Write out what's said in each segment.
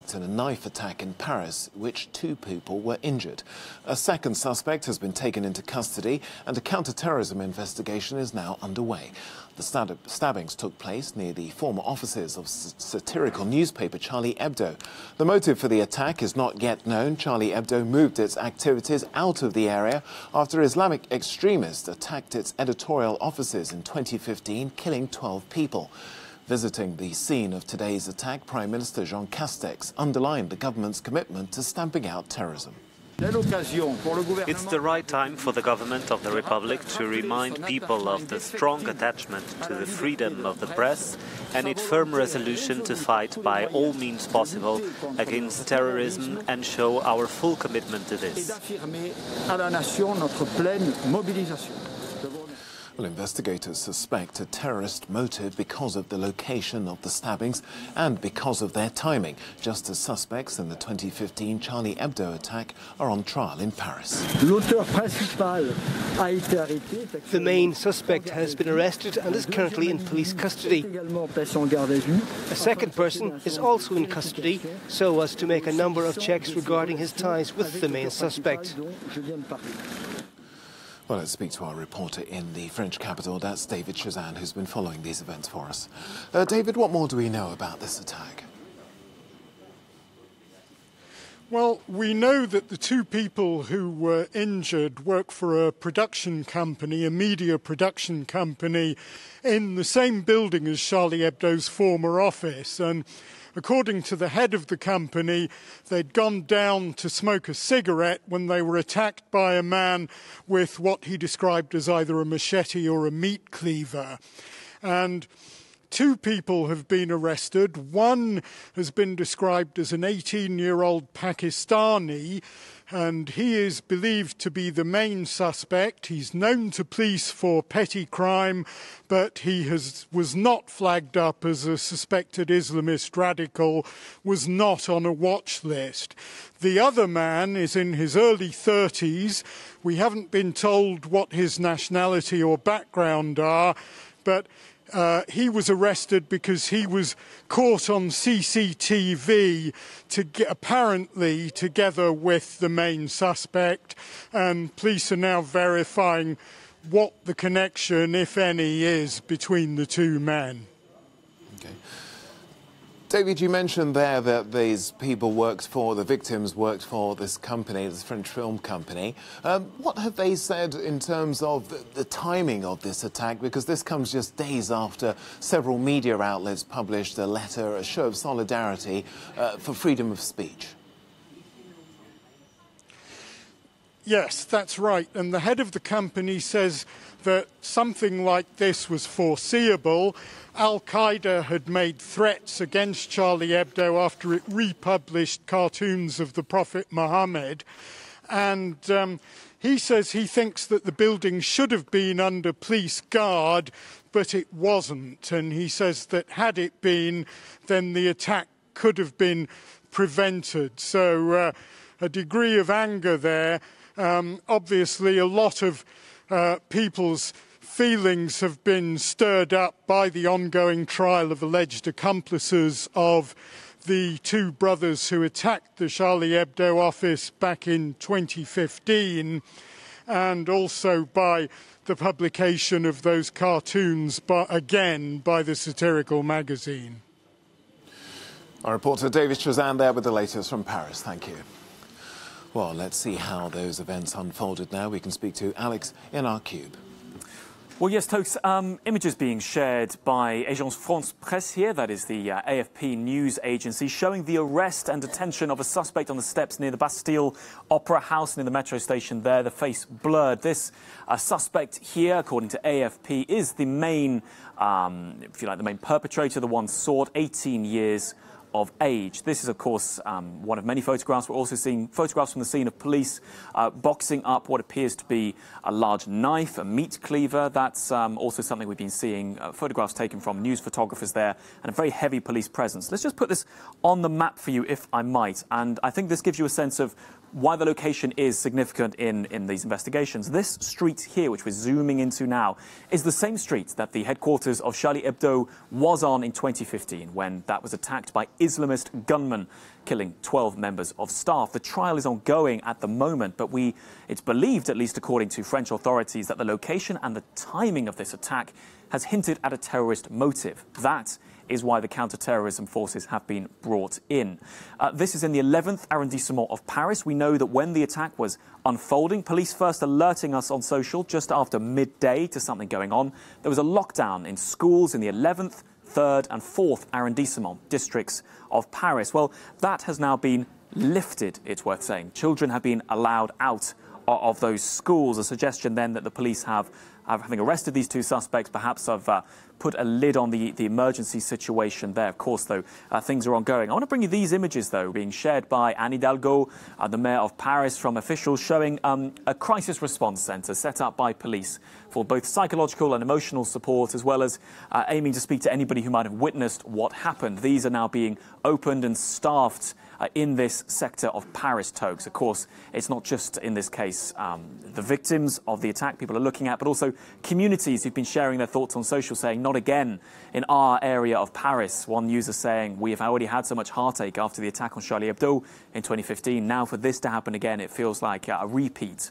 suspect in a knife attack in Paris, in which 2 people were injured. A second suspect has been taken into custody and a counter-terrorism investigation is now underway. The stabbings took place near the former offices of satirical newspaper Charlie Hebdo. The motive for the attack is not yet known. Charlie Hebdo moved its activities out of the area after Islamic extremists attacked its editorial offices in 2015, killing 12 people. Visiting the scene of today's attack, Prime Minister Jean Castex underlined the government's commitment to stamping out terrorism. It's the right time for the government of the Republic to remind people of the strong attachment to the freedom of the press and its firm resolution to fight by all means possible against terrorism and show our full commitment to this. Well, investigators suspect a terrorist motive because of the location of the stabbings and because of their timing, just as suspects in the 2015 Charlie Hebdo attack are on trial in Paris. The main suspect has been arrested and is currently in police custody. A second person is also in custody, so as to make a number of checks regarding his ties with the main suspect. Well, let's speak to our reporter in the French capital. That's David Chazan, who's been following these events for us. David, what more do we know about this attack? Well, we know that the 2 people who were injured work for a production company, a media production company, in the same building as Charlie Hebdo's former office. And according to the head of the company, they'd gone down to smoke a cigarette when they were attacked by a man with what he described as either a machete or a meat cleaver. And 2 people have been arrested. One has been described as an 18-year-old Pakistani, and he is believed to be the main suspect. He's known to police for petty crime, but he was not flagged up as a suspected Islamist radical, was not on a watch list. The other man is in his early 30s. We haven't been told what his nationality or background are, but he was arrested because he was caught on CCTV apparently together with the main suspect, and police are now verifying what the connection, if any, is between the 2 men. Okay. David, you mentioned there that these people the victims worked for this company, this French film company. What have they said in terms of the timing of this attack? Because this comes just days after several media outlets published a letter, a show of solidarity for freedom of speech. Yes, that's right. And the head of the company says that something like this was foreseeable. Al-Qaeda had made threats against Charlie Hebdo after it republished cartoons of the Prophet Muhammad. And he says he thinks that the building should have been under police guard, but it wasn't. And he says that had it been, then the attack could have been prevented. So a degree of anger there. Obviously, a lot of people's feelings have been stirred up by the ongoing trial of alleged accomplices of the 2 brothers who attacked the Charlie Hebdo office back in 2015, and also by the publication of those cartoons, again by the satirical magazine. Our reporter David Chazan there with the latest from Paris. Thank you. Well, let's see how those events unfolded now. We can speak to Alex in our cube. Well, yes, Tokes, images being shared by Agence France Presse here, that is the AFP news agency, showing the arrest and detention of a suspect on the steps near the Bastille Opera House near the metro station there, the face blurred. This suspect here, according to AFP, is the main, if you like, the main perpetrator, the one sought, 18 years of age. This is, of course, one of many photographs. We're also seeing photographs from the scene of police boxing up what appears to be a large knife, a meat cleaver. That's also something we've been seeing, photographs taken from news photographers there, and a very heavy police presence. Let's just put this on the map for you, if I might. And I think this gives you a sense of why the location is significant in these investigations. This street here, which we're zooming into now, is the same street that the headquarters of Charlie Hebdo was on in 2015, when that was attacked by Islamist gunmen, killing 12 members of staff. The trial is ongoing at the moment, but it's believed, at least according to French authorities, that the location and the timing of this attack has hinted at a terrorist motive. That is why the counter-terrorism forces have been brought in. This is in the 11th arrondissement of Paris. We know that when the attack was unfolding, police first alerting us on social just after midday to something going on. There was a lockdown in schools in the 11th, 3rd and 4th arrondissement districts of Paris. Well, that has now been lifted, it's worth saying. Children have been allowed out of those schools. A suggestion then that the police having arrested these two suspects, perhaps have put a lid on the emergency situation there. Of course, though, things are ongoing. I want to bring you these images, though, being shared by Anne Hidalgo, the mayor of Paris, from officials showing a crisis response centre set up by police for both psychological and emotional support, as well as aiming to speak to anybody who might have witnessed what happened. These are now being opened and staffed in this sector of Paris, Togs. Of course, it's not just, in this case, the victims of the attack people are looking at, but also communities who've been sharing their thoughts on social, saying, not again in our area of Paris. One user saying, we have already had so much heartache after the attack on Charlie Hebdo in 2015. Now for this to happen again, it feels like a repeat.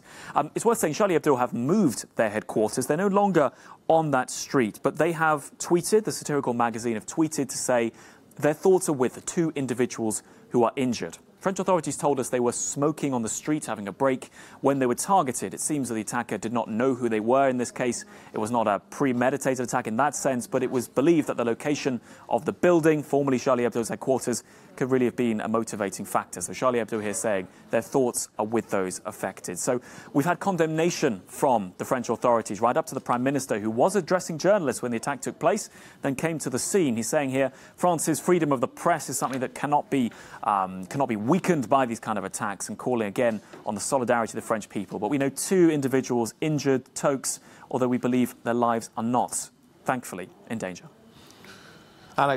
It's worth saying Charlie Hebdo have moved their headquarters. They're no longer on that street, but they have tweeted, the satirical magazine have tweeted to say their thoughts are with the two individuals who are injured. French authorities told us they were smoking on the street, having a break, when they were targeted. It seems that the attacker did not know who they were in this case. It was not a premeditated attack in that sense, but it was believed that the location of the building, formerly Charlie Hebdo's headquarters, could really have been a motivating factor. So Charlie Hebdo here saying their thoughts are with those affected. So we've had condemnation from the French authorities, right up to the Prime Minister, who was addressing journalists when the attack took place, then came to the scene. He's saying here, France's freedom of the press is something that cannot be weakened by these kind of attacks, and calling again on the solidarity of the French people. But we know two individuals injured, Toks, although we believe their lives are not, thankfully, in danger.